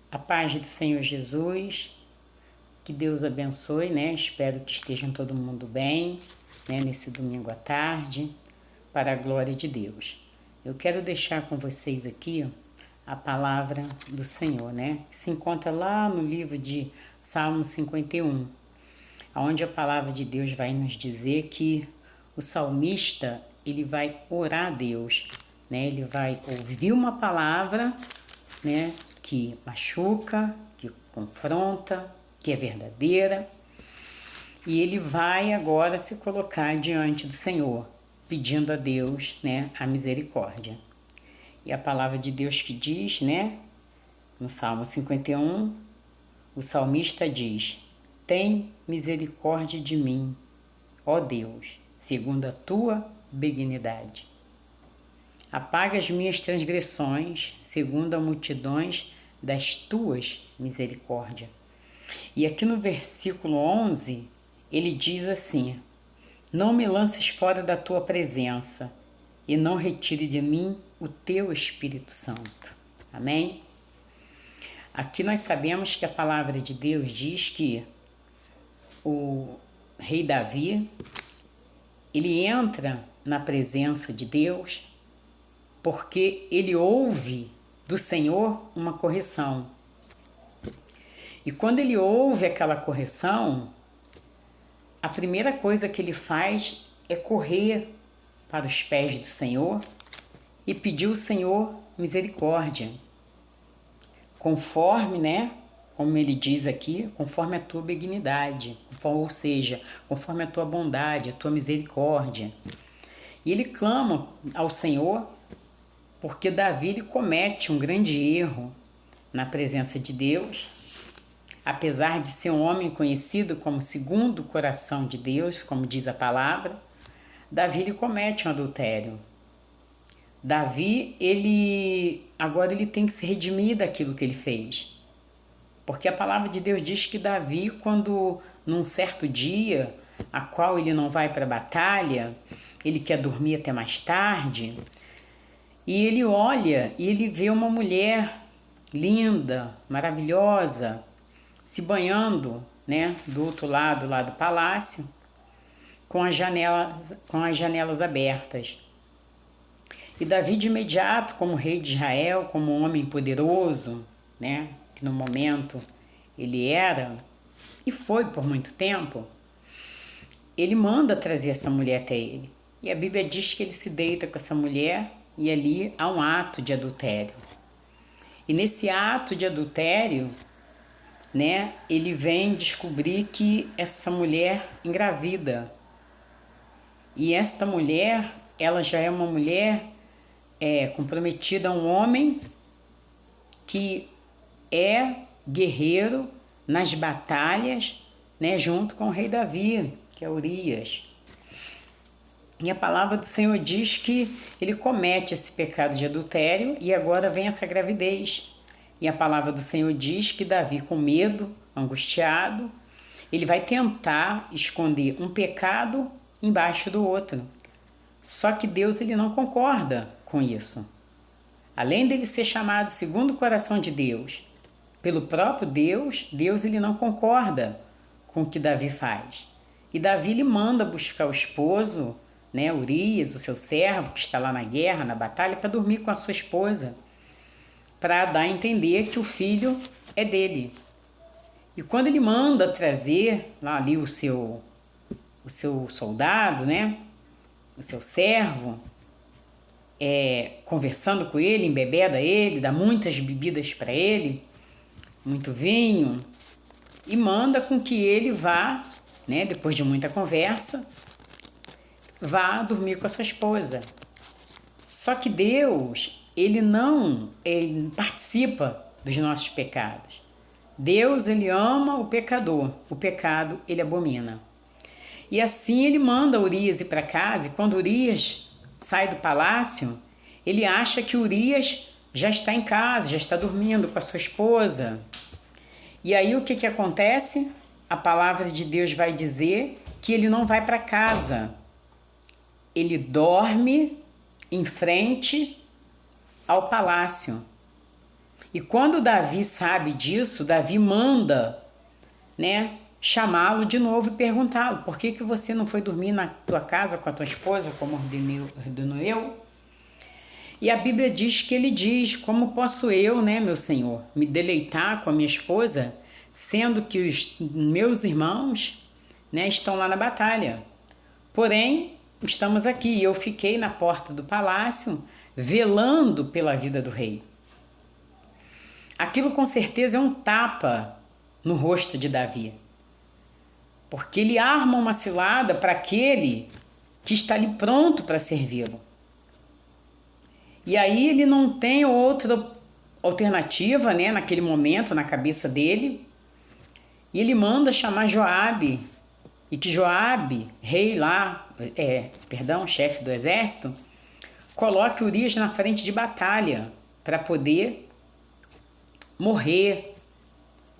A paz do Senhor Jesus, que Deus abençoe, né? Espero que estejam todo mundo bem, né? Nesse domingo à tarde, para a glória de Deus. Eu quero deixar com vocês aqui a palavra do Senhor, né? Que se encontra lá no livro de Salmo 51, onde a palavra de Deus vai nos dizer que o salmista, ele vai orar a Deus, né? Ele vai ouvir uma palavra, né, que machuca, que confronta, que é verdadeira, e ele vai agora se colocar diante do Senhor, pedindo a Deus, né, a misericórdia. E a palavra de Deus que diz, né, no Salmo 51, o salmista diz: tem misericórdia de mim, ó Deus, segundo a tua benignidade. Apaga as minhas transgressões, segundo a multidões das tuas misericórdias. E aqui no versículo 11, ele diz assim: não me lances fora da tua presença, e não retire de mim o teu Espírito Santo. Amém? Aqui nós sabemos que a palavra de Deus diz que o rei Davi, ele entra na presença de Deus porque ele ouve do Senhor uma correção. E quando ele ouve aquela correção, a primeira coisa que ele faz é correr para os pés do Senhor e pedir ao Senhor misericórdia. Conforme, né, como ele diz aqui, conforme a tua benignidade, ou seja, conforme a tua bondade, a tua misericórdia. E ele clama ao Senhor porque Davi ele comete um grande erro na presença de Deus. Apesar de ser um homem conhecido como segundo o coração de Deus, como diz a palavra, Davi ele comete um adultério. Davi, agora ele tem que se redimir daquilo que ele fez. Porque a palavra de Deus diz que Davi, quando num certo dia, a qual ele não vai para a batalha, ele quer dormir até mais tarde, e ele olha e ele vê uma mulher linda, maravilhosa, se banhando, né, do outro lado lá do palácio, com as janelas abertas. E Davi de imediato, como rei de Israel, como um homem poderoso, né, que no momento ele era e foi por muito tempo, ele manda trazer essa mulher até ele. E a Bíblia diz que ele se deita com essa mulher e ali há um ato de adultério. E nesse ato de adultério, né, ele vem descobrir que essa mulher engravida. E esta mulher, ela já é uma mulher comprometida a um homem que é guerreiro nas batalhas, né, junto com o rei Davi, que é Urias. E a palavra do Senhor diz que ele comete esse pecado de adultério e agora vem essa gravidez. E a palavra do Senhor diz que Davi, com medo, angustiado, ele vai tentar esconder um pecado embaixo do outro. Só que Deus ele não concorda com isso. Além dele ser chamado segundo o coração de Deus, pelo próprio Deus, Deus ele não concorda com o que Davi faz. E Davi ele manda buscar o esposo, né, Urias, o seu servo, que está lá na guerra, na batalha, para dormir com a sua esposa, para dar a entender que o filho é dele. E quando ele manda trazer lá ali o seu soldado, né, o seu servo, conversando com ele, embebeda ele, dá muitas bebidas para ele, muito vinho, e manda com que ele vá, né, depois de muita conversa, vá dormir com a sua esposa. Só que Deus, ele não participa dos nossos pecados. Deus, ele ama o pecador, o pecado ele abomina. E assim ele manda Urias ir para casa, e quando Urias sai do palácio, ele acha que Urias já está em casa, já está dormindo com a sua esposa. E aí o que acontece? A palavra de Deus vai dizer que ele não vai para casa. Ele dorme em frente ao palácio. E quando Davi sabe disso, Davi manda, né, chamá-lo de novo e perguntá-lo: por que você não foi dormir na tua casa com a tua esposa, como ordenou eu? E a Bíblia diz que ele diz: como posso eu, né, meu Senhor, me deleitar com a minha esposa, sendo que os meus irmãos, né, estão lá na batalha? Porém, estamos aqui e eu fiquei na porta do palácio velando pela vida do rei. Aquilo com certeza é um tapa no rosto de Davi, porque ele arma uma cilada para aquele que está ali pronto para servi-lo. E aí ele não tem outra alternativa, né, naquele momento, na cabeça dele, e ele manda chamar Joabe, e que Joabe, rei lá, chefe do exército, coloque Urias na frente de batalha para poder morrer,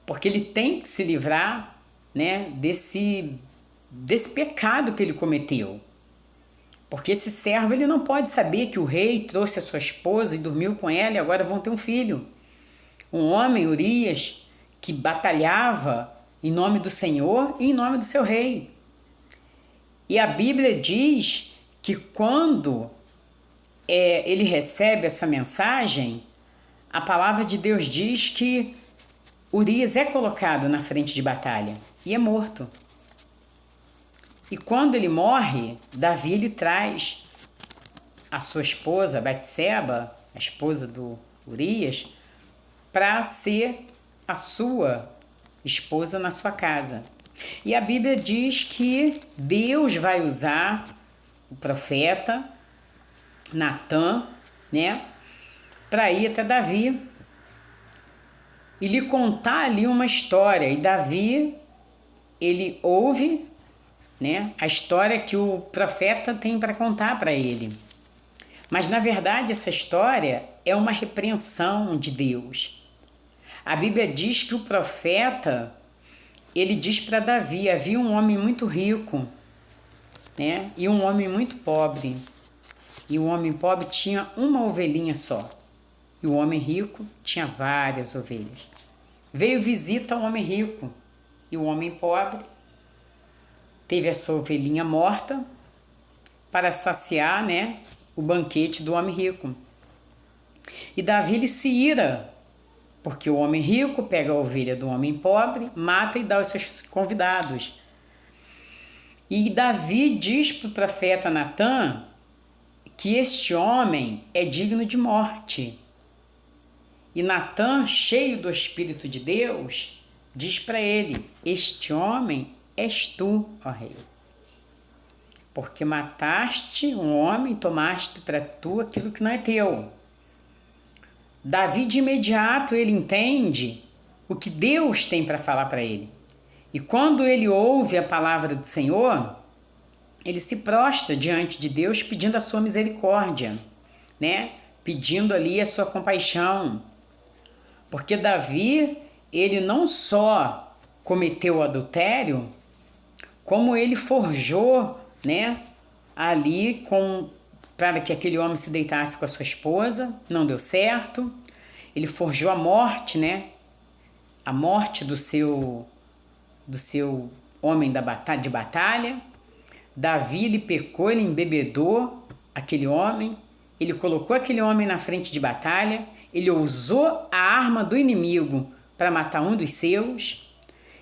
porque ele tem que se livrar, né, desse pecado que ele cometeu. Porque esse servo, ele não pode saber que o rei trouxe a sua esposa e dormiu com ela e agora vão ter um filho. Um homem, Urias, que batalhava em nome do Senhor e em nome do seu rei. E a Bíblia diz que quando ele recebe essa mensagem, a palavra de Deus diz que Urias é colocado na frente de batalha e é morto. E quando ele morre, Davi lhe traz a sua esposa, Batseba, a esposa do Urias, para ser a sua esposa na sua casa. E a Bíblia diz que Deus vai usar o profeta Natã, né, para ir até Davi e lhe contar ali uma história. E Davi, ele ouve, né, a história que o profeta tem para contar para ele. Mas na verdade essa história é uma repreensão de Deus. A Bíblia diz que o profeta, ele diz para Davi: havia um homem muito rico, né, e um homem muito pobre. E o homem pobre tinha uma ovelhinha só. E o homem rico tinha várias ovelhas. Veio visita ao homem rico. E o homem pobre teve a sua ovelhinha morta para saciar, né, o banquete do homem rico. E Davi lhe se ira, porque o homem rico pega a ovelha do homem pobre, mata e dá aos seus convidados. E Davi diz para o profeta Natã que este homem é digno de morte. E Natã, cheio do Espírito de Deus, diz para ele: este homem és tu, ó rei, porque mataste um homem e tomaste para tu aquilo que não é teu. Davi, de imediato, ele entende o que Deus tem para falar para ele. E quando ele ouve a palavra do Senhor, ele se prostra diante de Deus pedindo a sua misericórdia, né? Pedindo ali a sua compaixão. Porque Davi, ele não só cometeu o adultério, como ele forjou, né, ali para que aquele homem se deitasse com a sua esposa, não deu certo. Ele forjou a morte, né, a morte do seu homem de batalha. Davi, ele pecou, ele embebedou aquele homem, ele colocou aquele homem na frente de batalha, ele usou a arma do inimigo para matar um dos seus.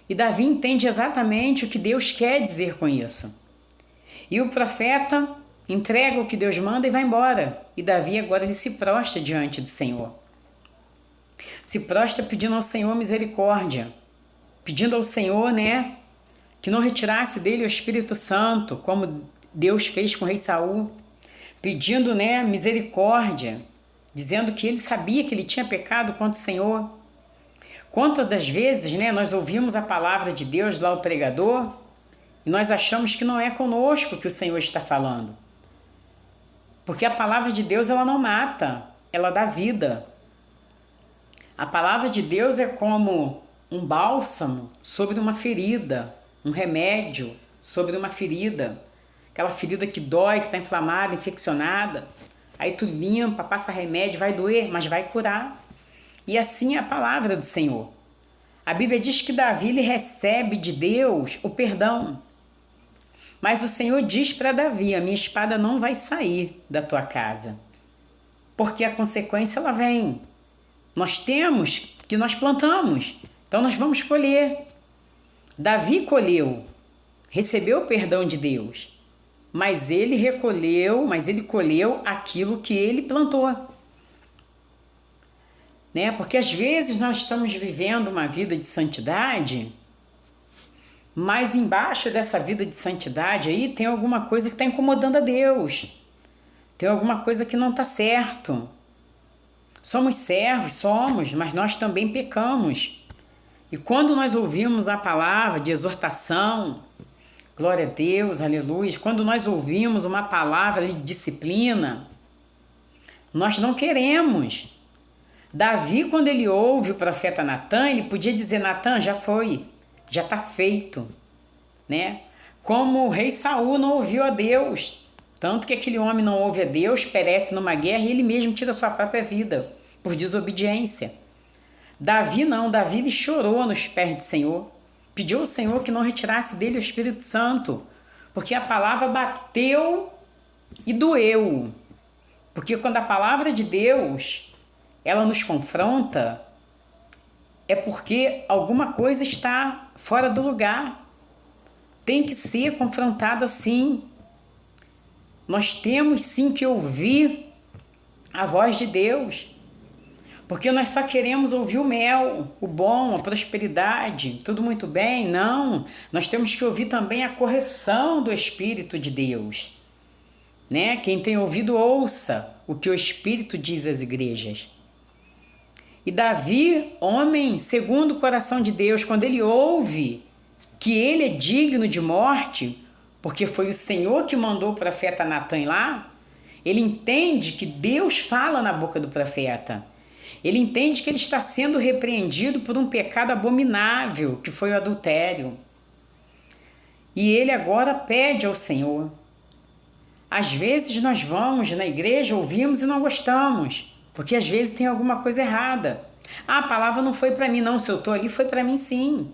E Davi entende exatamente o que Deus quer dizer com isso. E o profeta entrega o que Deus manda e vai embora. E Davi agora ele se prostra diante do Senhor. Se prostra pedindo ao Senhor misericórdia. Pedindo ao Senhor, né, que não retirasse dele o Espírito Santo, como Deus fez com o rei Saul. Pedindo, né, misericórdia. Dizendo que ele sabia que ele tinha pecado contra o Senhor. Quantas das vezes, né, nós ouvimos a palavra de Deus lá, o pregador, e nós achamos que não é conosco que o Senhor está falando. Porque a palavra de Deus, ela não mata, ela dá vida. A palavra de Deus é como um bálsamo sobre uma ferida, um remédio sobre uma ferida. Aquela ferida que dói, que está inflamada, infeccionada. Aí tu limpa, passa remédio, vai doer, mas vai curar. E assim é a palavra do Senhor. A Bíblia diz que Davi ele recebe de Deus o perdão. Mas o Senhor diz para Davi: a minha espada não vai sair da tua casa. Porque a consequência ela vem. Nós temos que nós plantamos. Então nós vamos colher. Davi colheu, recebeu o perdão de Deus. Mas ele colheu aquilo que ele plantou. Né? Porque às vezes nós estamos vivendo uma vida de santidade, mas embaixo dessa vida de santidade aí tem alguma coisa que está incomodando a Deus. Tem alguma coisa que não está certo. Somos servos, mas nós também pecamos. E quando nós ouvimos a palavra de exortação, glória a Deus, aleluia, quando nós ouvimos uma palavra de disciplina, nós não queremos. Davi, quando ele ouve o profeta Natan, ele podia dizer: Natan, já foi, já está feito, né? Como o rei Saul não ouviu a Deus, tanto que aquele homem não ouve a Deus, perece numa guerra e ele mesmo tira a sua própria vida por desobediência. Davi não, Davi ele chorou nos pés do Senhor, pediu ao Senhor que não retirasse dele o Espírito Santo, porque a palavra bateu e doeu. Porque quando a palavra de Deus ela nos confronta, é porque alguma coisa está fora do lugar. Tem que ser confrontada sim. Nós temos sim que ouvir a voz de Deus. Porque nós só queremos ouvir o mel, o bom, a prosperidade, tudo muito bem. Não, nós temos que ouvir também a correção do Espírito de Deus. Né? Quem tem ouvido, ouça o que o Espírito diz às igrejas. E Davi, homem segundo o coração de Deus, quando ele ouve que ele é digno de morte, porque foi o Senhor que mandou o profeta Natan lá, ele entende que Deus fala na boca do profeta. Ele entende que ele está sendo repreendido por um pecado abominável, que foi o adultério. E ele agora pede ao Senhor. Às vezes nós vamos na igreja, ouvimos e não gostamos. Porque às vezes tem alguma coisa errada. Ah, a palavra não foi para mim, não. Se eu estou ali, foi para mim sim.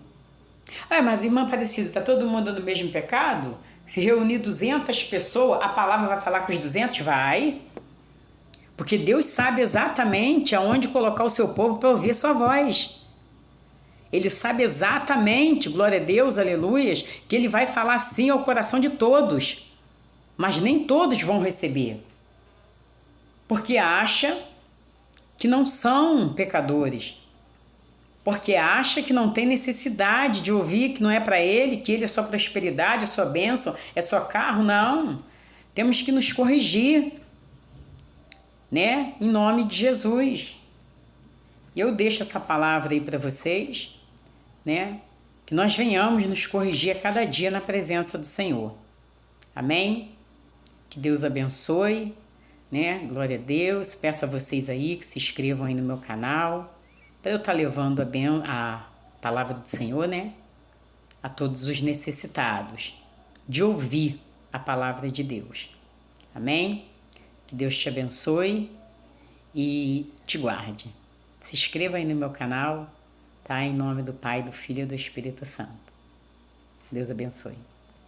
Ah, mas irmã Aparecida, está todo mundo no mesmo pecado? Se reunir 200 pessoas, a palavra vai falar com os 200? Vai. Porque Deus sabe exatamente aonde colocar o seu povo para ouvir a sua voz. Ele sabe exatamente, glória a Deus, aleluias, que ele vai falar sim ao coração de todos. Mas nem todos vão receber. Porque acha que não são pecadores, porque acha que não tem necessidade de ouvir, que não é para ele, que ele é sua prosperidade, é sua bênção, é só carro. Não, temos que nos corrigir, né? Em nome de Jesus. Eu deixo essa palavra aí para vocês, né? Que nós venhamos nos corrigir a cada dia na presença do Senhor. Amém? Que Deus abençoe. Né? Glória a Deus, peço a vocês aí que se inscrevam aí no meu canal, para eu estar levando a palavra do Senhor, né? A todos os necessitados, de ouvir a palavra de Deus. Amém? Que Deus te abençoe e te guarde. Se inscreva aí no meu canal, tá? Em nome do Pai, do Filho e do Espírito Santo. Deus abençoe.